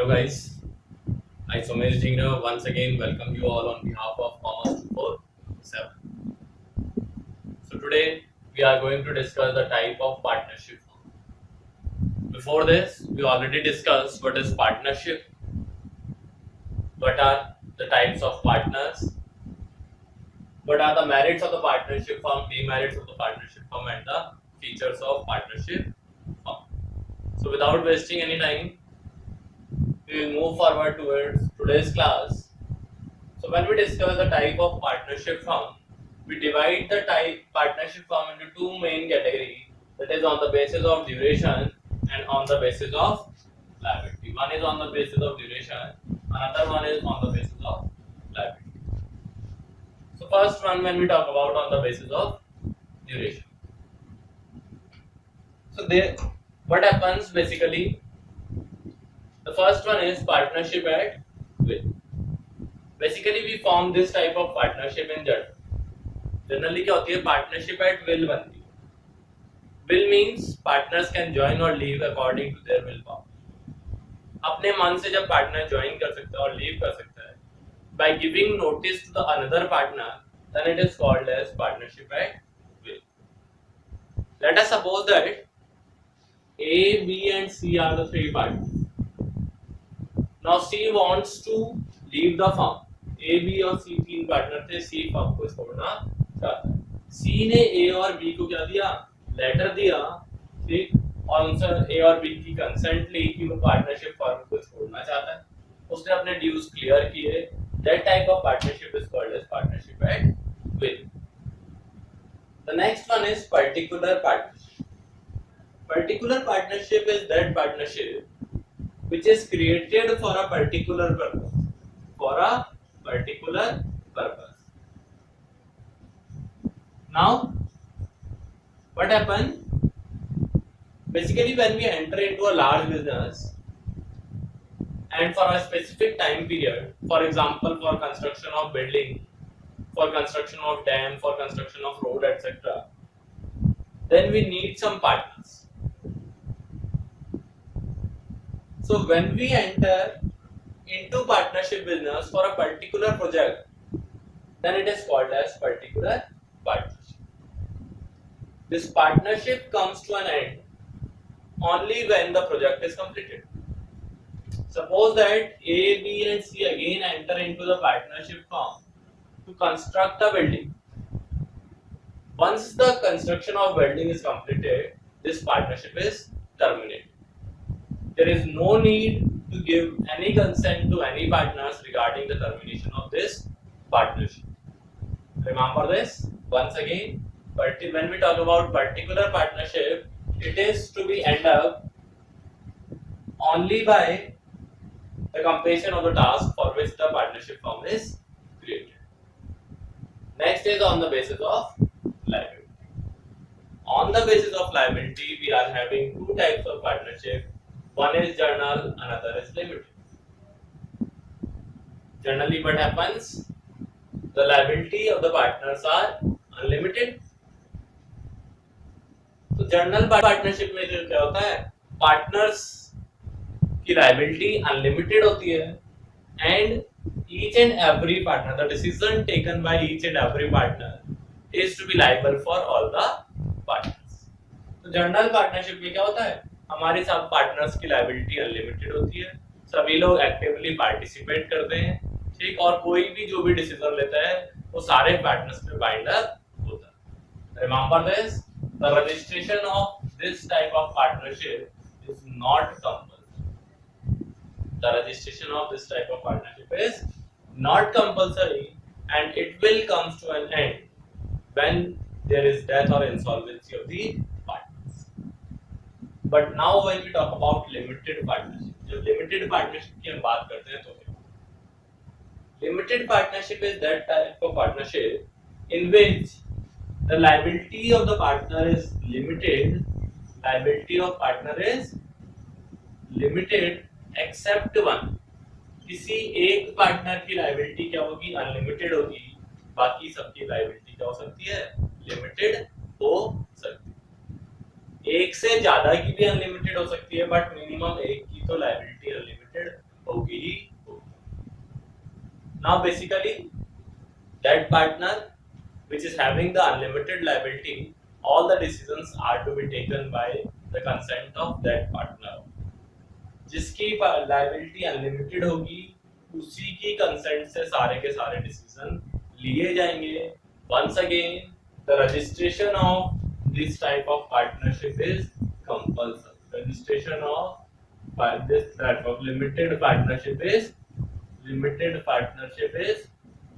Hello guys, I Somesh Jingra once again welcome you all on behalf of Commerce 247. So today we are going to discuss the type of partnership. Before this, we already discussed what is partnership, what are the types of partners, what are the merits of the partnership firm, demerits of the partnership firm, and the features of partnership firm. So without wasting any time, we will move forward towards today's class. So when we discuss the type of partnership firm, we divide the type partnership firm into two main categories. That is on the basis of duration and on the basis of liability. One is on the basis of duration, another one is on the basis of liability. So first one, when we talk about on the basis of duration. So there, what happens basically? The first one is partnership at will. Basically, we form this type of partnership in generally क्या होती है partnership at will बनती है will means partners can join और leave according to their will power अपने मन से जब पार्टनर ज्वाइन कर सकता है और लीव कर सकता है by giving notice to the another partner then it is called as partnership at will let us suppose that A, B and C are the three partners. Now C wants to leave the firm. A, B और C तीन partner थे C firm को छोड़ना चाहता है C ने A और B को क्या दिया लेटर दिया ठीक और उनसे A और B की कंसेंट ली कि वो पार्टनरशिप फर्म को छोड़ना चाहता है उसने अपने ड्यूज क्लियर किए that type of partnership is called as partnership at will the next one is particular partnership Particular partnership is that partnership which is created for a particular purpose. For a particular purpose. Now, what happens? Basically, when we enter into a large business and for a specific time period, for example, for construction of building, for construction of dam, for construction of road, etc., then we need some partners. So when we enter into partnership business for a particular project, then it is called as particular partnership. This partnership comes to an end only when the project is completed. Suppose that A, B and C again enter into the partnership firm to construct a building. Once the construction of building is completed, this partnership is terminated. There is no need to give any consent to any partners regarding the termination of this partnership. Remember this once again. But when we talk about particular partnership, it is to be end up only by the completion of the task for which the partnership firm is created. Next is on the basis of liability. On the basis of liability, we are having two types of partnership. One is journal, another is limited. Generally, what happens? The liability of the partners are unlimited. तो journal partnership में जो क्या होता है partners की liability unlimited होती है and each and every partner the decision taken by each and every partner is to be liable for all the partners. तो जर्नल पार्टनरशिप में क्या होता है हमारे सब पार्टनर्स की लायबिलिटी अनलिमिटेड होती है सभी लोग एक्टिवली पार्टिसिपेट करते हैं ठीक और कोई भी जो भी डिसीजन लेता है वो सारे पार्टनर्स पे बाइंड अप होता है remember this the registration of this type of partnership is not compulsory the registration of this type of partnership is not compulsory and it will comes to an end when there is death और insolvency of the But now when we talk about limited partnership, जब limited partnership की हम बात करते हैं तो limited partnership is that type of partnership in which the liability of the partner is limited. Liability of partner is limited except one. किसी एक partner की liability क्या होगी unlimited होगी बाकी सबकी liability क्या हो सकती है limited हो सकती है एक से ज्यादा की भी अनलिमिटेड हो सकती है बट मिनिमम एक की तो लायबिलिटी अनलिमिटेड होगी ही होगी. Now basically that partner which is having the unlimited liability, all the decisions are to be taken by the consent of that partner. जिसकी लाइबिलिटी अनलिमिटेड होगी उसी की कंसेंट से सारे के सारे डिसीजन लिए जाएंगे. Once again the registration of this type of partnership is compulsory. Registration of this type of limited partnership is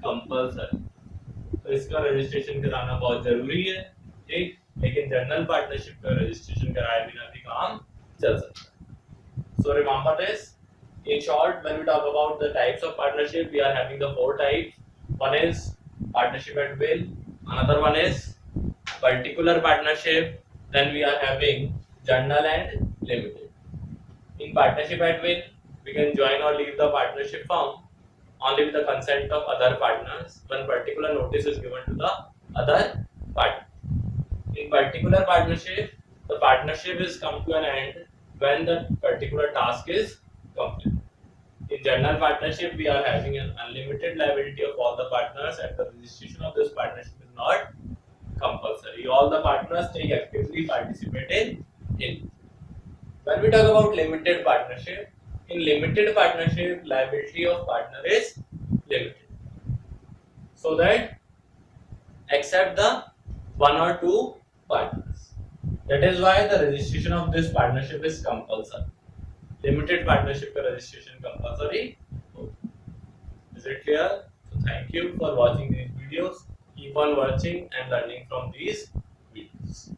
compulsory. तो इसका रजिस्ट्रेशन कराना बहुत जरूरी है, ठीक. लेकिन जनरल पार्टनरशिप का रजिस्ट्रेशन कराए बिना भी काम चल सकता है. So remember this. In short, when we talk about the types of partnership, we are having the 4 types. One is partnership at will. Another one is particular partnership. Then we are having general and limited. In partnership at will, we can join or leave the partnership firm only with the consent of other partners when particular notice is given to the other partner. In particular partnership, the partnership is come to an end when the particular task is completed. In general partnership, we are having an unlimited liability of all the partners, and the registration of this partnership is not compulsory. All the partners take actively participate in. When we talk about limited partnership, in limited partnership, liability of partner is limited, so that except the 1 or 2 partners. That is why the registration of this partnership is compulsory. Limited partnership का registration compulsory. Is it clear? So thank you for watching these videos. Keep on watching and learning from these videos.